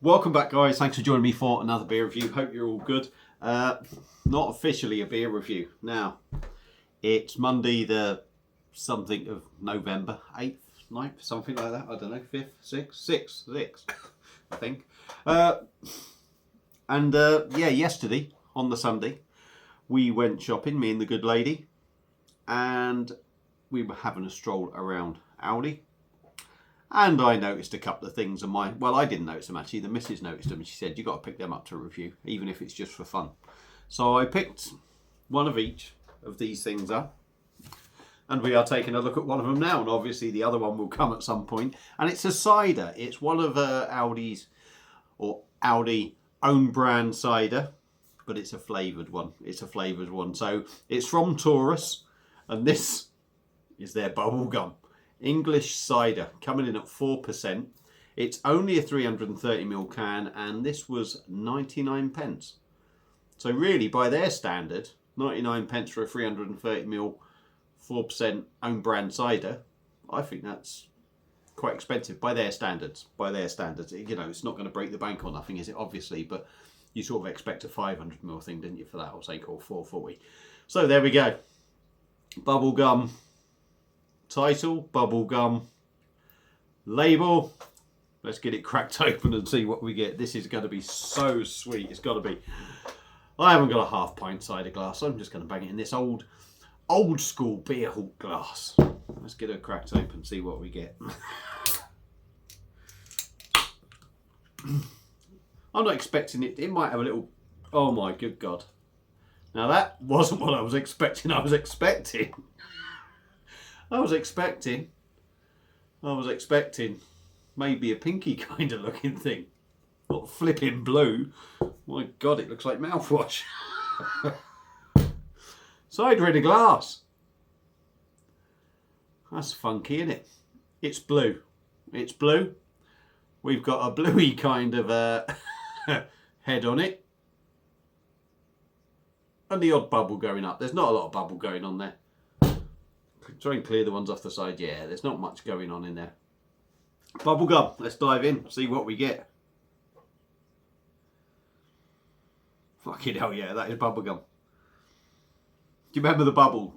Welcome back, guys. Thanks for joining me for another beer review. Hope you're all good. Not officially a beer review. Now, it's Monday the something of November, 8th, 9th, something like that. I don't know, 5th, 6th, 6th, I think. Yesterday, on the Sunday, we went shopping, me and the good lady, and we were having a stroll around Aldi. And I noticed a couple of things on my... Well, I didn't notice them actually. The missus noticed them and she said, you've got to pick them up to review, even if it's just for fun. So I picked one of each of these things up. And we are taking a look at one of them now. And obviously the other one will come at some point. And it's a cider. It's one of Aldi's, or Aldi own brand cider. But it's a flavoured one. It's a flavoured one. So it's from Taurus. And this is their bubble gum. English cider, coming in at 4%. It's only a 330ml can, and this was 99 pence. So really, by their standard, 99 pence for a 330ml, 4% own brand cider, I think that's quite expensive by their standards. By their standards, you know, it's not going to break the bank or nothing, is it? Obviously, but you sort of expect a 500ml thing, didn't you, for that, or say, called 440. So there we go. Bubble gum. Title, bubble gum, label. Let's get it cracked open and see what we get. This is going to be so sweet. It's got to be. I haven't got a half pint cider glass. I'm just going to bang it in this old school beer hall glass. Let's get it cracked open and see what we get. I'm not expecting it. It might have a little. Oh my good God. Now that wasn't what I was expecting. I was expecting maybe a pinky kind of looking thing. Not flipping blue. My God, it looks like mouthwash. Cider in a glass. That's funky, isn't it? It's blue. It's blue. We've got a bluey kind of head on it. And the odd bubble going up. There's not a lot of bubble going on there. Try and clear the ones off the side. Yeah, there's not much going on in there. Bubble gum. Let's dive in. See what we get. Fucking hell yeah, that is bubble gum. Do you remember the bubble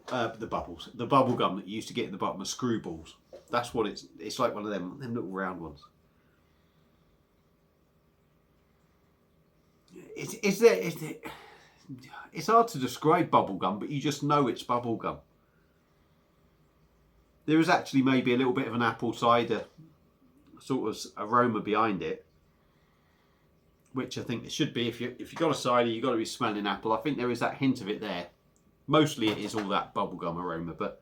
gum that you used to get in the bottom of screwballs? That's what it's like, one of them little round ones. It's hard to describe bubble gum, but you just know it's bubble gum. There is actually maybe a little bit of an apple cider sort of aroma behind it, which I think it should be. If you've got a cider, you've got to be smelling apple. I think there is that hint of it there. Mostly it is all that bubblegum aroma, but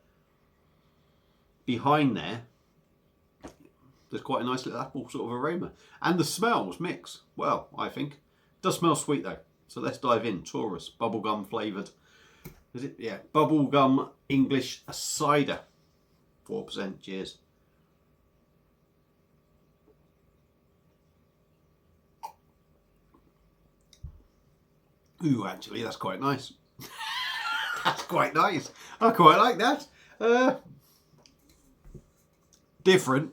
behind there, there's quite a nice little apple sort of aroma. And the smells mix well, I think. It does smell sweet though. So let's dive in. Taurus, bubblegum flavoured. Is it? Yeah, bubblegum English cider. 4%, cheers. Ooh, actually, that's quite nice. That's quite nice. I quite like that. Different.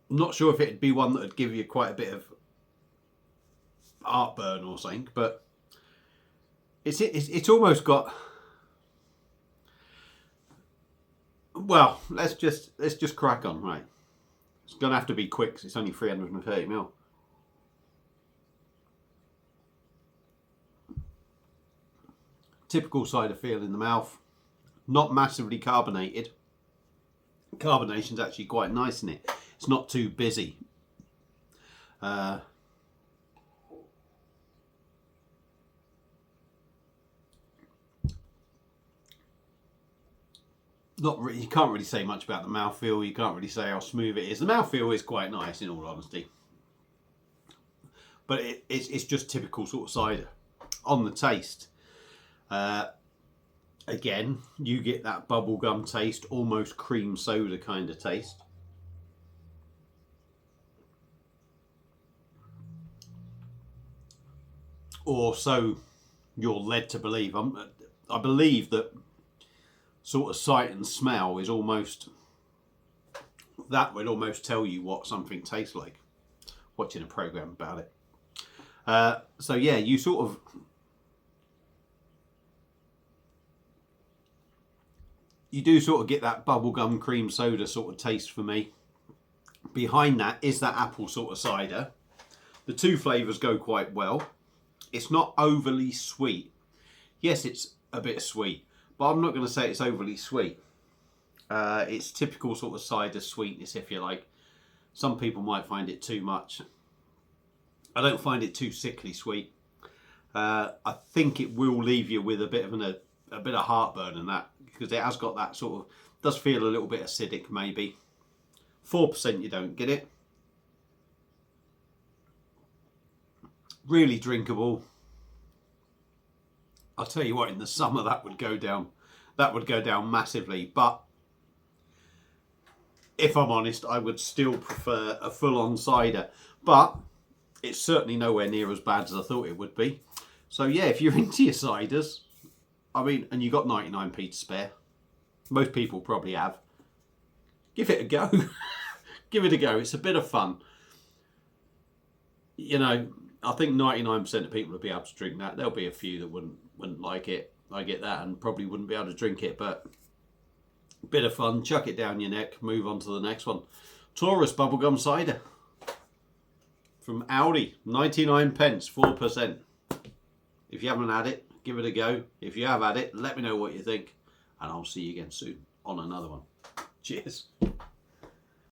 I'm not sure if it'd be one that would give you quite a bit of heartburn or something, but it's almost got... Well, let's just crack on, right? It's gonna have to be quick because it's only 330ml. Typical cider feel in the mouth. Not massively carbonated. Carbonation's actually quite nice in it. It's not too busy. Not really, you can't really say much about the mouthfeel. You can't really say how smooth it is. The mouthfeel is quite nice, in all honesty. But it's just typical sort of cider. On the taste, again, you get that bubblegum taste, almost cream soda kind of taste. Or so you're led to believe. I believe that sort of sight and smell is almost that would almost tell you what something tastes like, watching a program about it. So yeah, you sort of, you do sort of get that bubblegum cream soda sort of taste for me. Behind that is that apple sort of cider. The two flavours go quite well. It's not overly sweet. Yes, it's a bit sweet, but I'm not going to say it's overly sweet. It's typical sort of cider sweetness, if you like. Some people might find it too much. I don't find it too sickly sweet. I think it will leave you with a bit of heartburn and that, because it has got that sort of, does feel a little bit acidic maybe. 4% you don't get it. Really drinkable. I'll tell you what, in the summer that would go down. That would go down massively. But if I'm honest, I would still prefer a full-on cider. But it's certainly nowhere near as bad as I thought it would be. So yeah, if you're into your ciders, I mean, and you got 99p to spare, most people probably have, give it a go. Give it a go. It's a bit of fun. You know, I think 99% of people would be able to drink that. There'll be a few that wouldn't like it. I get that, and probably wouldn't be able to drink it, but a bit of fun. Chuck it down your neck. Move on to the next one. Taurus bubblegum cider from Aldi, 99p, 4%. If you haven't had it, give it a go. If you have had it, let me know what you think, and I'll see you again soon on another one. Cheers.